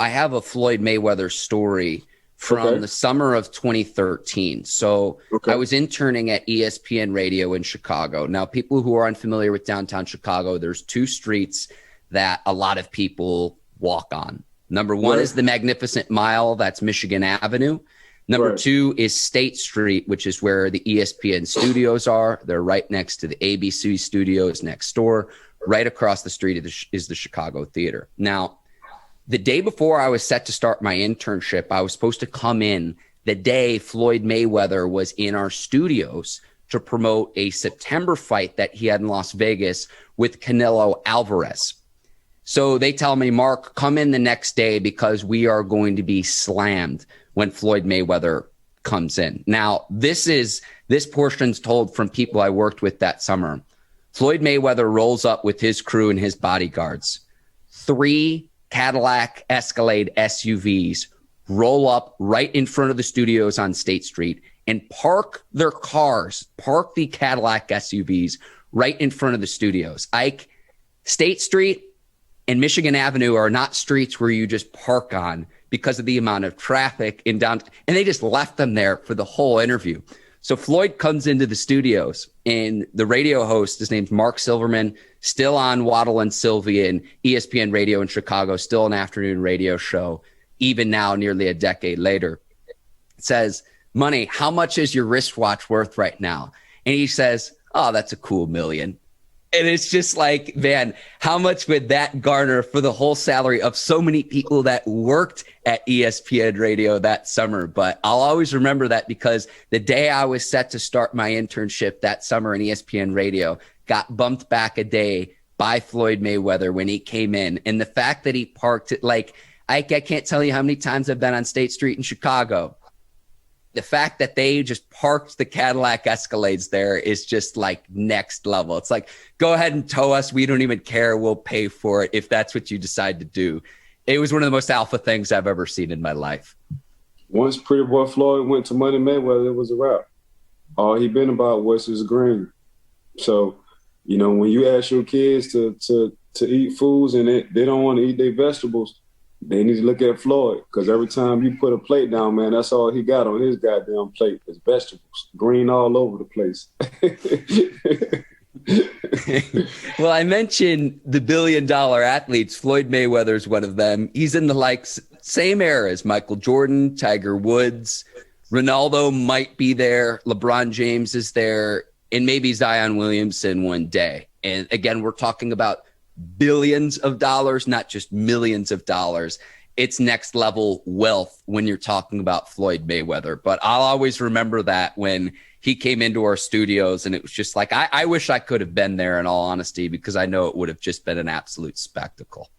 I have a Floyd Mayweather story from the summer of 2013. So I was interning at ESPN Radio in Chicago. Now, people who are unfamiliar with downtown Chicago, there's two streets that a lot of people walk on. Number one is the Magnificent Mile. That's Michigan Avenue. Number two is State Street, which is where the ESPN studios are. They're right next to the ABC studios next door. Right across the street is the Chicago Theater. Now, the day before I was set to start my internship, I was supposed to come in the day Floyd Mayweather was in our studios to promote a September fight that he had in Las Vegas with Canelo Alvarez. So they tell me, Mark, come in the next day because we are going to be slammed when Floyd Mayweather comes in. Now, this portion's told from people I worked with that summer. Floyd Mayweather rolls up with his crew and his bodyguards. 3 Cadillac Escalade SUVs roll up right in front of the studios on State Street and park the Cadillac SUVs right in front of the studios. State Street and Michigan Avenue are not streets where you just park on because of the amount of traffic in downtown. And they just left them there for the whole interview. So Floyd comes into the studios, and the radio host, his name's Mark Silverman, still on Waddle and Sylvia and ESPN Radio in Chicago, still an afternoon radio show, even now nearly a decade later, says, Money, how much is your wristwatch worth right now? And he says, oh, that's a cool $1 million. And it's just like, man, how much would that garner for the whole salary of so many people that worked at ESPN Radio that summer? But I'll always remember that because the day I was set to start my internship that summer in ESPN Radio got bumped back a day by Floyd Mayweather when he came in. And the fact that he parked it, like, I can't tell you how many times I've been on State Street in Chicago. The fact that they just parked the Cadillac Escalades there is just like next level. It's like, go ahead and tow us. We don't even care. We'll pay for it if that's what you decide to do. It was one of the most alpha things I've ever seen in my life. Once Pretty Boy Floyd went to Money Mayweather, it was a wrap. All he been about was his green. So, you know, when you ask your kids to eat foods and they don't want to eat their vegetables, they need to look at Floyd, because every time you put a plate down, man, that's all he got on his goddamn plate is vegetables, green all over the place. Well, I mentioned the $1 billion athletes. Floyd Mayweather is one of them. He's in the same era as Michael Jordan, Tiger Woods. Ronaldo might be there. LeBron James is there, and maybe Zion Williamson one day. And again, we're talking about billions of dollars, not just millions of dollars. It's next level wealth when you're talking about Floyd Mayweather. But I'll always remember that when he came into our studios, and it was just like, I wish I could have been there in all honesty, because I know it would have just been an absolute spectacle.